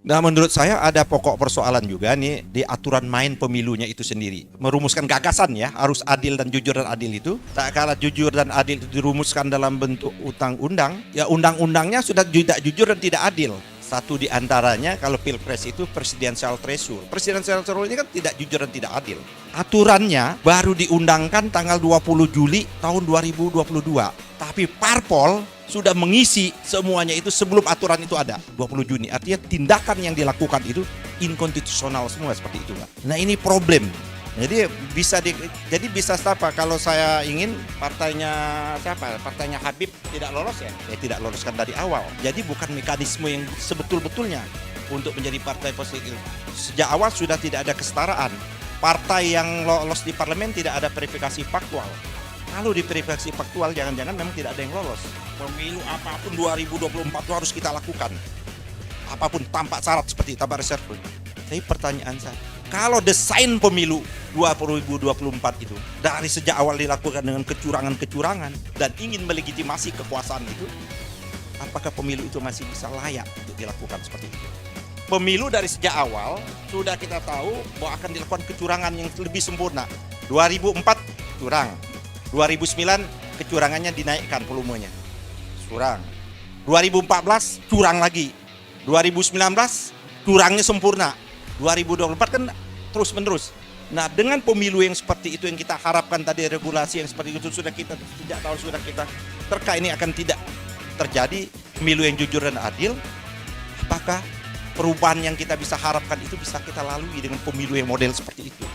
Nah, menurut saya ada pokok persoalan juga nih di aturan main pemilunya itu sendiri. Merumuskan gagasan ya, harus adil dan jujur dan adil itu. Tak kala jujur dan adil itu dirumuskan dalam bentuk undang-undang, ya undang-undangnya sudah tidak jujur dan tidak adil. Satu di antaranya kalau Pilpres itu presidential threshold. Presidential threshold ini kan tidak jujur dan tidak adil. Aturannya baru diundangkan tanggal 20 Juli tahun 2022. Tapi parpol sudah mengisi semuanya itu sebelum aturan itu ada 20 Juni. Artinya tindakan yang dilakukan itu inkonstitusional semua seperti itu, Pak. Nah, ini problem. Jadi bisa apa kalau saya ingin partainya siapa? Partainya Habib tidak lolos ya tidak loloskan dari awal. Jadi bukan mekanisme yang sebetul-betulnya untuk menjadi partai positif. Sejak awal sudah tidak ada kesetaraan. Partai yang lolos di parlemen tidak ada verifikasi faktual. Kalau di verifikasi faktual jangan-jangan memang tidak ada yang lolos. Pemilu apapun 2024 itu harus kita lakukan. Apapun tanpa syarat seperti tanpa reserve. Tapi pertanyaan saya, kalau desain pemilu 2024 itu dari sejak awal dilakukan dengan kecurangan-kecurangan dan ingin melegitimasi kekuasaan itu, apakah pemilu itu masih bisa layak untuk dilakukan seperti itu? Pemilu dari sejak awal sudah kita tahu bahwa akan dilakukan kecurangan yang lebih sempurna. 2004 curang, 2009 kecurangannya dinaikkan volumenya, curang. 2014 curang lagi, 2019 curangnya sempurna, 2024 kan terus menerus. Nah, dengan pemilu yang seperti itu yang kita harapkan tadi, regulasi yang seperti itu sudah kita sejak tahun sudah kita terka ini akan tidak terjadi pemilu yang jujur dan adil. Apakah perubahan yang kita bisa harapkan itu bisa kita lalui dengan pemilu yang model seperti itu?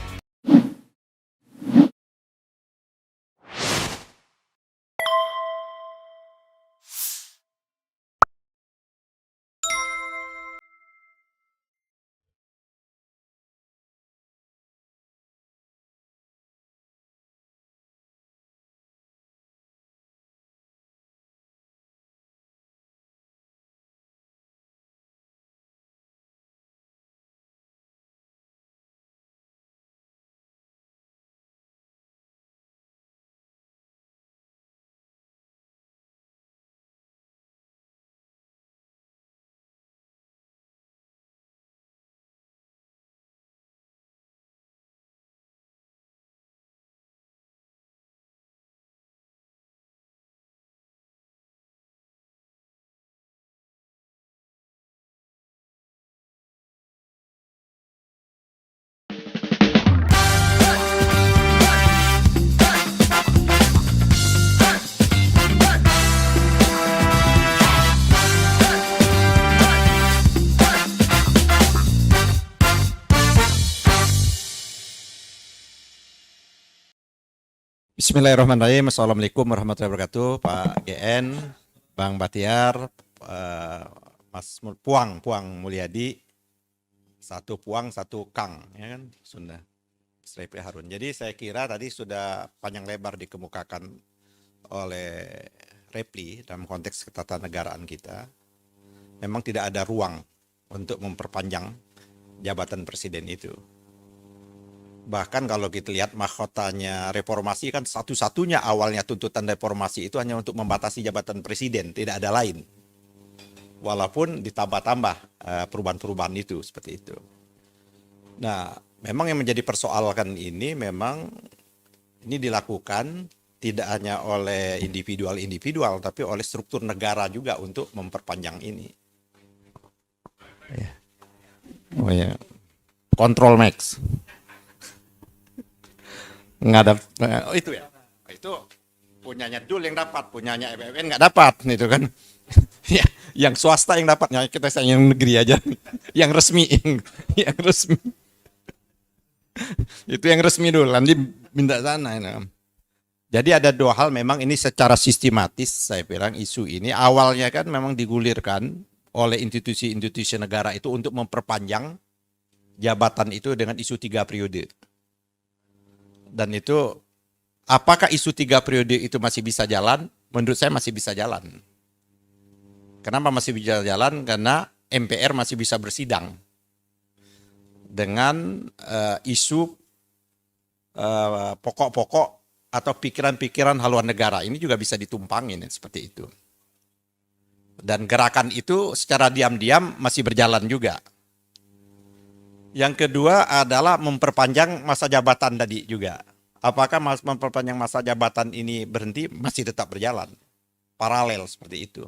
Bismillahirrahmanirrahim. Assalamualaikum warahmatullahi wabarakatuh. Pak GN, Bang Batiar, Mas Puang Mulyadi, satu Puang, satu Kang, ya kan, Sunda, Srepi Harun. Jadi saya kira tadi sudah panjang lebar dikemukakan oleh Repli dalam konteks ketatanegaraan kita. Memang tidak ada ruang untuk memperpanjang jabatan presiden itu. Bahkan kalau kita lihat mahkotanya reformasi kan satu-satunya awalnya tuntutan reformasi itu hanya untuk membatasi jabatan presiden, tidak ada lain. Walaupun ditambah-tambah perubahan-perubahan itu seperti itu. Nah, memang yang menjadi persoalan ini memang ini dilakukan tidak hanya oleh individual, tapi oleh struktur negara juga untuk memperpanjang ini. Oh ya, Control Max. Ngadap itu ya, itu punyanya Dul yang dapat, punyanya BUMN nggak dapat, itu kan. Ya, yang swasta yang dapatnya, kita yang negeri aja, yang resmi, yang resmi. Itu yang resmi dulu, nanti minta sana. Nah. Jadi ada dua hal memang ini secara sistematis saya bilang isu ini awalnya kan memang digulirkan oleh institusi-institusi negara itu untuk memperpanjang jabatan itu dengan isu 3 periode. Dan itu apakah isu 3 periode itu masih bisa jalan? Menurut saya masih bisa jalan. Kenapa masih bisa jalan? Karena MPR masih bisa bersidang dengan isu pokok-pokok atau pikiran-pikiran haluan negara. Ini juga bisa ditumpangin seperti itu. Dan gerakan itu secara diam-diam masih berjalan juga. Yang kedua adalah memperpanjang masa jabatan tadi juga. Apakah memperpanjang masa jabatan ini berhenti? Masih tetap berjalan. Paralel seperti itu.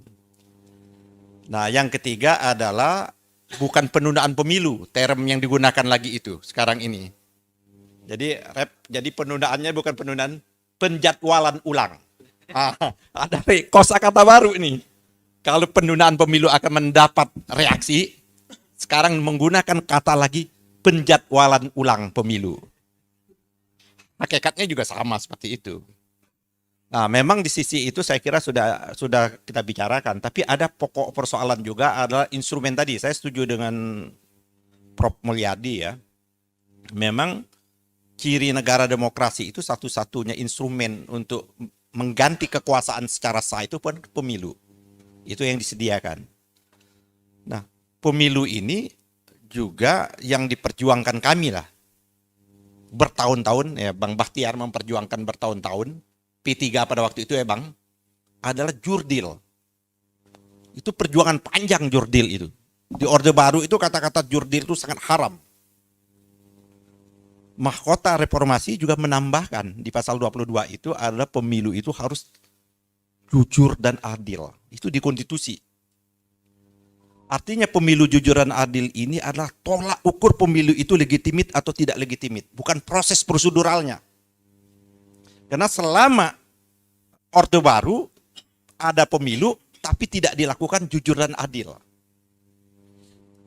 Nah, yang ketiga adalah bukan penundaan pemilu, term yang digunakan lagi itu sekarang ini. Jadi penundaannya bukan penundaan, penjadwalan ulang. Ada kosakata baru ini. Kalau penundaan pemilu akan mendapat reaksi, sekarang menggunakan kata lagi penjadwalan ulang pemilu. Hakikatnya juga sama seperti itu. Nah, memang di sisi itu saya kira sudah kita bicarakan, tapi ada pokok persoalan juga adalah instrumen tadi. Saya setuju dengan Prof. Mulyadi ya. Memang ciri negara demokrasi itu satu-satunya instrumen untuk mengganti kekuasaan secara sah itu pun pemilu. Itu yang disediakan. Nah, pemilu ini juga yang diperjuangkan kami lah. Bertahun-tahun, ya Bang Bahtiar memperjuangkan bertahun-tahun. P3 pada waktu itu ya Bang, adalah jurdil. Itu perjuangan panjang jurdil itu. Di Orde Baru itu kata-kata jurdil itu sangat haram. Mahkota Reformasi juga menambahkan di pasal 22 itu adalah pemilu itu harus jujur dan adil. Itu di konstitusi. Artinya pemilu jujur dan adil ini adalah tolak ukur pemilu itu legitimit atau tidak legitimit. Bukan proses proseduralnya. Karena selama Orde Baru ada pemilu tapi tidak dilakukan jujur dan adil.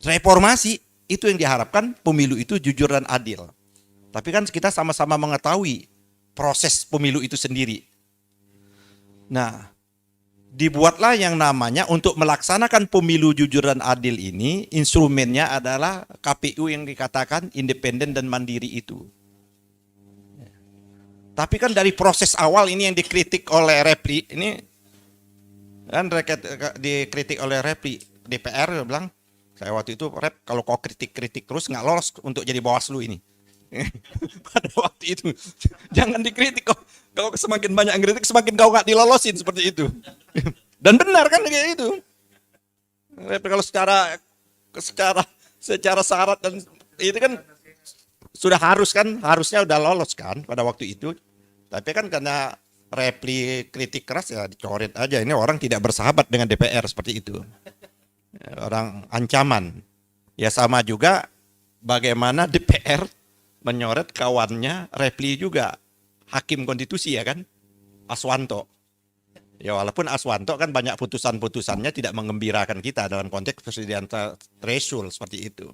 Reformasi itu yang diharapkan pemilu itu jujur dan adil. Tapi kan kita sama-sama mengetahui proses pemilu itu sendiri. Nah, dibuatlah yang namanya untuk melaksanakan pemilu jujur dan adil ini, instrumennya adalah KPU yang dikatakan independen dan mandiri itu. Tapi kan dari proses awal ini yang dikritik oleh Repli, ini kan dikritik oleh Repli, DPR bilang, saya waktu itu Rep, kalau kau kritik-kritik terus nggak lolos untuk jadi Bawaslu ini. Pada waktu itu, jangan dikritik kok. Kalau semakin banyak yang kritik, semakin kau nggak dilolosin seperti itu. Dan benar kan kayak itu. Rep, kalau secara syarat dan itu kan sudah harusnya udah lolos kan pada waktu itu. Tapi kan karena Repli kritik keras ya dicoret aja. Ini orang tidak bersahabat dengan DPR seperti itu. Orang ancaman. Ya sama juga bagaimana DPR menyoret kawannya Repli juga. Hakim konstitusi ya kan. Aswanto. Ya walaupun Aswanto kan banyak putusan-putusannya tidak mengembirakan kita dalam konteks presidential threshold seperti itu.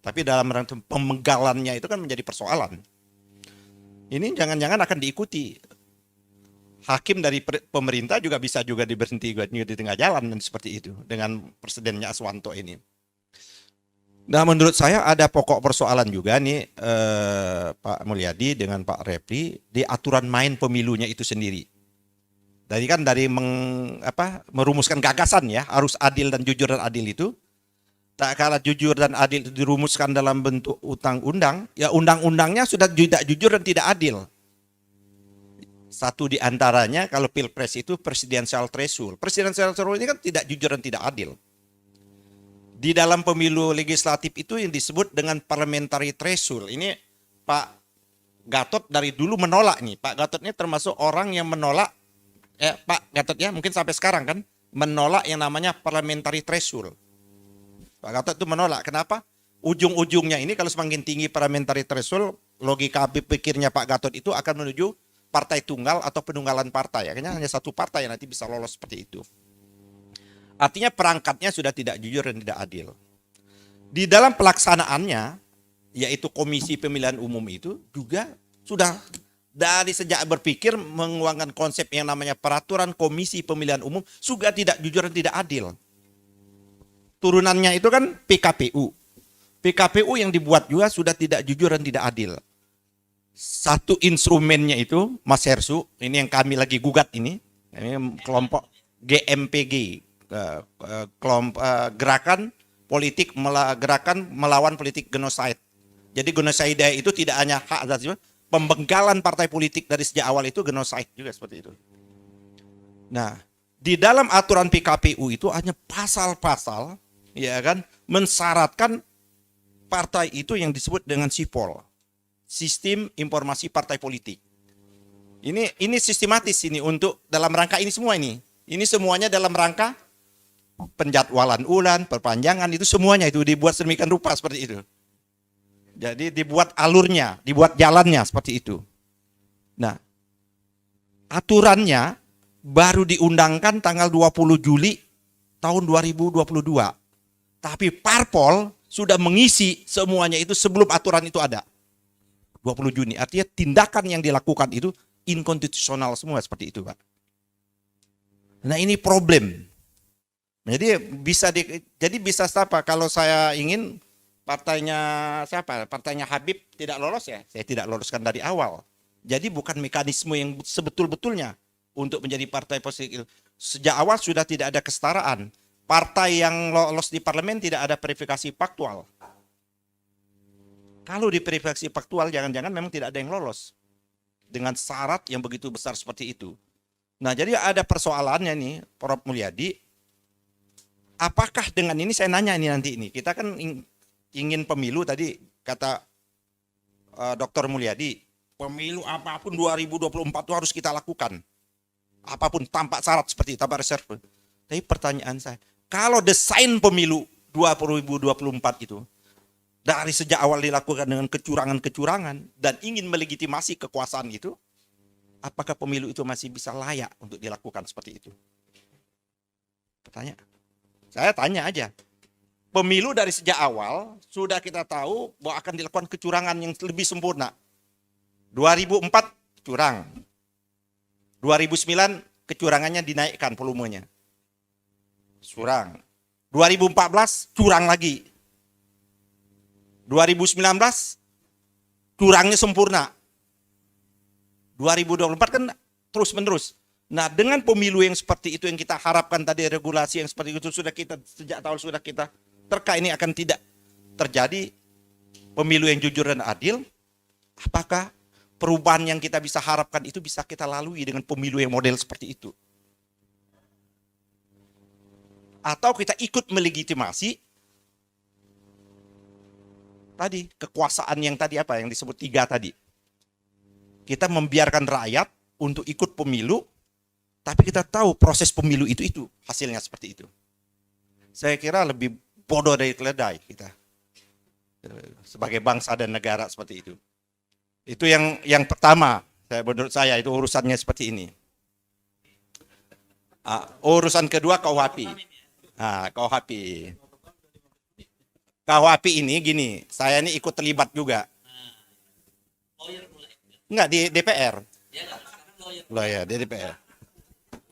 Tapi dalam rangka pemenggalannya itu kan menjadi persoalan. Ini jangan-jangan akan diikuti. Hakim dari pemerintah juga bisa juga diberhenti di tengah jalan dan seperti itu dengan presidennya Aswanto ini. Nah menurut saya ada pokok persoalan juga nih Pak Mulyadi dengan Pak Repli di aturan main pemilunya itu sendiri. Dari kan merumuskan gagasan ya harus adil dan jujur dan adil itu. Tak kala jujur dan adil itu dirumuskan dalam bentuk undang-undang, ya undang-undangnya sudah tidak jujur dan tidak adil. Satu di antaranya kalau Pilpres itu presidensial threshold. Presidensial threshold ini kan tidak jujur dan tidak adil. Di dalam pemilu legislatif itu yang disebut dengan parliamentary threshold. Ini Pak Gatot dari dulu menolak nih. Pak Gatot ini termasuk orang yang menolak, Pak Gatot ya mungkin sampai sekarang kan, menolak yang namanya parliamentary threshold. Pak Gatot itu menolak. Kenapa? Ujung-ujungnya ini kalau semakin tinggi parliamentary threshold, logika pikirnya Pak Gatot itu akan menuju partai tunggal atau penunggalan partai. Akhirnya hanya satu partai yang nanti bisa lolos seperti itu. Artinya perangkatnya sudah tidak jujur dan tidak adil. Di dalam pelaksanaannya, yaitu Komisi Pemilihan Umum itu juga sudah dari sejak berpikir menguangkan konsep yang namanya peraturan Komisi Pemilihan Umum juga tidak jujur dan tidak adil. Turunannya itu kan PKPU. PKPU yang dibuat juga sudah tidak jujur dan tidak adil. Satu instrumennya itu, Mas Hersu, ini yang kami lagi gugat ini kelompok GMPG, gerakan politik gerakan melawan politik genosida. Jadi genosida itu tidak hanya hak asasi, pembenggalan partai politik dari sejak awal itu genosida juga seperti itu. Nah, di dalam aturan PKPU itu hanya pasal-pasal ya kan mensyaratkan partai itu yang disebut dengan SIPOL, Sistem Informasi Partai Politik. Ini sistematis ini untuk dalam rangka ini semua ini. Ini semuanya dalam rangka penjadwalan ulang, perpanjangan, itu semuanya itu dibuat sedemikian rupa seperti itu. Jadi dibuat alurnya, dibuat jalannya seperti itu. Nah, aturannya baru diundangkan tanggal 20 Juli tahun 2022. Tapi parpol sudah mengisi semuanya itu sebelum aturan itu ada. 20 Juni. Artinya tindakan yang dilakukan itu inkonstitusional semua seperti itu, Pak. Nah, ini problem. Jadi bisa siapa kalau saya ingin partainya siapa? Partainya Habib tidak lolos ya. Saya tidak loloskan dari awal. Jadi bukan mekanisme yang sebetul-betulnya untuk menjadi partai politik. Sejak awal sudah tidak ada kesetaraan. Partai yang lolos di parlemen tidak ada verifikasi faktual. Kalau di verifikasi faktual jangan-jangan memang tidak ada yang lolos. Dengan syarat yang begitu besar seperti itu. Nah, jadi ada persoalannya nih, Prof. Mulyadi. Apakah dengan ini, saya nanya ini nanti ini, kita kan ingin pemilu tadi, kata Dr. Mulyadi, pemilu apapun 2024 itu harus kita lakukan. Apapun, tanpa syarat seperti itu, tanpa reserve. Tapi pertanyaan saya, kalau desain pemilu 2024 itu, dari sejak awal dilakukan dengan kecurangan-kecurangan, dan ingin melegitimasi kekuasaan itu, apakah pemilu itu masih bisa layak untuk dilakukan seperti itu? Pertanyaan. Saya tanya aja. Pemilu dari sejak awal sudah kita tahu bahwa akan dilakukan kecurangan yang lebih sempurna. 2004 curang. 2009 kecurangannya dinaikkan volumenya. Curang. 2014 curang lagi. 2019 curangnya sempurna. 2024 kan terus menerus. Nah, dengan pemilu yang seperti itu yang kita harapkan tadi, regulasi yang seperti itu sudah kita sejak tahun sudah kita terka ini akan tidak terjadi pemilu yang jujur dan adil. Apakah perubahan yang kita bisa harapkan itu bisa kita lalui dengan pemilu yang model seperti itu? Atau kita ikut melegitimasi tadi kekuasaan yang tadi apa yang disebut 3 tadi. Kita membiarkan rakyat untuk ikut pemilu, tapi kita tahu proses pemilu itu hasilnya seperti itu. Saya kira lebih bodoh dari keledai kita sebagai bangsa dan negara seperti itu. Itu yang pertama, menurut saya itu urusannya seperti ini. Urusan kedua KUHP. KUHP. KUHP ini gini, saya ini ikut terlibat juga. Enggak, di DPR. Loh ya, di DPR.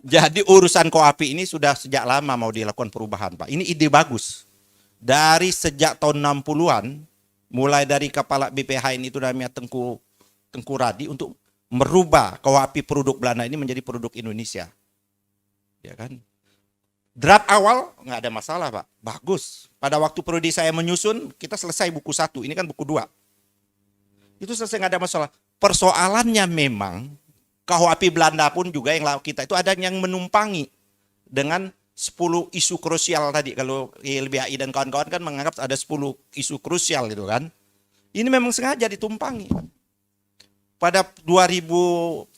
Jadi urusan KUHP ini sudah sejak lama mau dilakukan perubahan, Pak. Ini ide bagus. Dari sejak tahun 60-an, mulai dari kepala BPHN itu namanya Tengku Radi untuk merubah KUHP produk Belanda ini menjadi produk Indonesia. Ya kan? Draft awal nggak ada masalah, Pak. Bagus. Pada waktu periode saya menyusun, kita selesai buku 1. Ini kan buku 2. Itu selesai nggak ada masalah. Persoalannya memang KUHP Belanda pun juga yang kita itu ada yang menumpangi dengan 10 isu krusial tadi. Kalau YLBHI dan kawan-kawan kan menganggap ada 10 isu krusial gitu kan. Ini memang sengaja ditumpangi. Pada 2014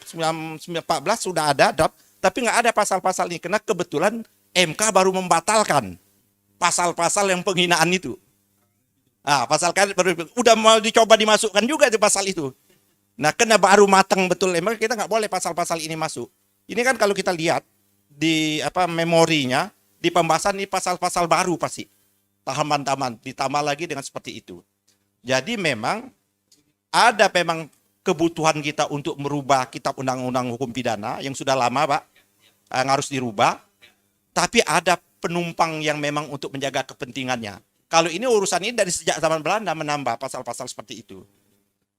sudah ada draft, tapi nggak ada pasal-pasal ini. Karena kebetulan MK baru membatalkan pasal-pasal yang penghinaan itu. Pasal kan udah mau dicoba dimasukkan juga di pasal itu. Nah, kena baru matang betul, emang kita nggak boleh pasal-pasal ini masuk. Ini kan kalau kita lihat di memorinya, di pembahasan ini pasal-pasal baru pasti. Tahaman-tahaman, ditambah lagi dengan seperti itu. Jadi memang ada kebutuhan kita untuk merubah kitab undang-undang hukum pidana yang sudah lama, Pak, yang harus dirubah. Tapi ada penumpang yang memang untuk menjaga kepentingannya. Kalau ini urusan ini dari sejak zaman Belanda menambah pasal-pasal seperti itu.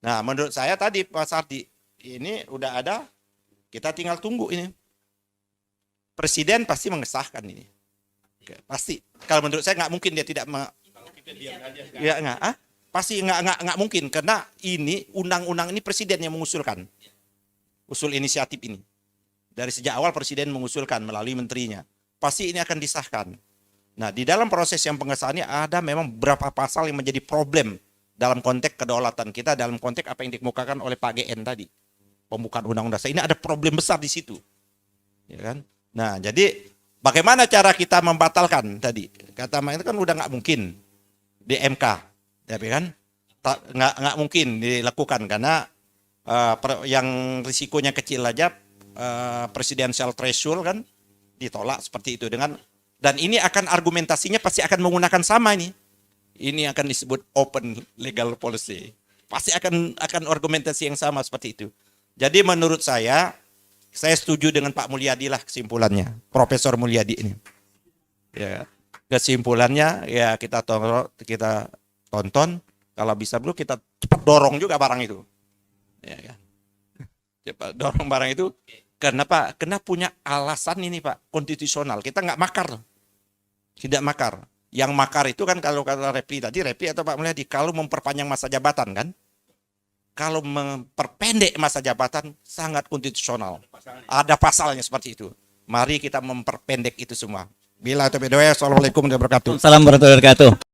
Nah, menurut saya tadi Pak Sardi, ini udah ada, kita tinggal tunggu ini. Presiden pasti mengesahkan ini. Pasti. Kalau menurut saya nggak mungkin dia tidak pasti nggak mungkin karena ini undang-undang ini presiden yang mengusulkan. Usul inisiatif ini. Dari sejak awal presiden mengusulkan melalui menterinya. Pasti ini akan disahkan. Nah, di dalam proses yang pengesahannya ada memang beberapa pasal yang menjadi problem dalam konteks kedaulatan kita, dalam konteks apa yang dikemukakan oleh Pak GN tadi. Pembukaan undang-undang dasar. Ini ada problem besar di situ. Ya kan? Nah, jadi bagaimana cara kita membatalkan tadi? Kata Mak itu kan udah nggak mungkin di MK. Tapi kan nggak mungkin dilakukan karena yang risikonya kecil aja presidential threshold kan ditolak seperti itu dan ini akan argumentasinya pasti akan menggunakan sama ini. Ini akan disebut open legal policy. Pasti akan argumentasi yang sama seperti itu. Jadi menurut saya setuju dengan Pak Mulyadi lah kesimpulannya. Profesor Mulyadi ini. Ya, kesimpulannya ya kita tonton kalau bisa dulu kita cepat dorong juga barang itu. Ya kan. Cepat dorong barang itu. Kenapa? Karena punya alasan ini Pak, konstitusional. Kita nggak makar. Tidak makar. Yang makar itu kan kalau kata Repli atau Pak Mulyadi, kalau memperpanjang masa jabatan kan. Kalau memperpendek masa jabatan sangat konstitusional. Ada pasalnya seperti itu. Mari kita memperpendek itu semua. Bila itu Assalamualaikum warahmatullahi wabarakatuh. Assalamualaikum warahmatullahi wabarakatuh.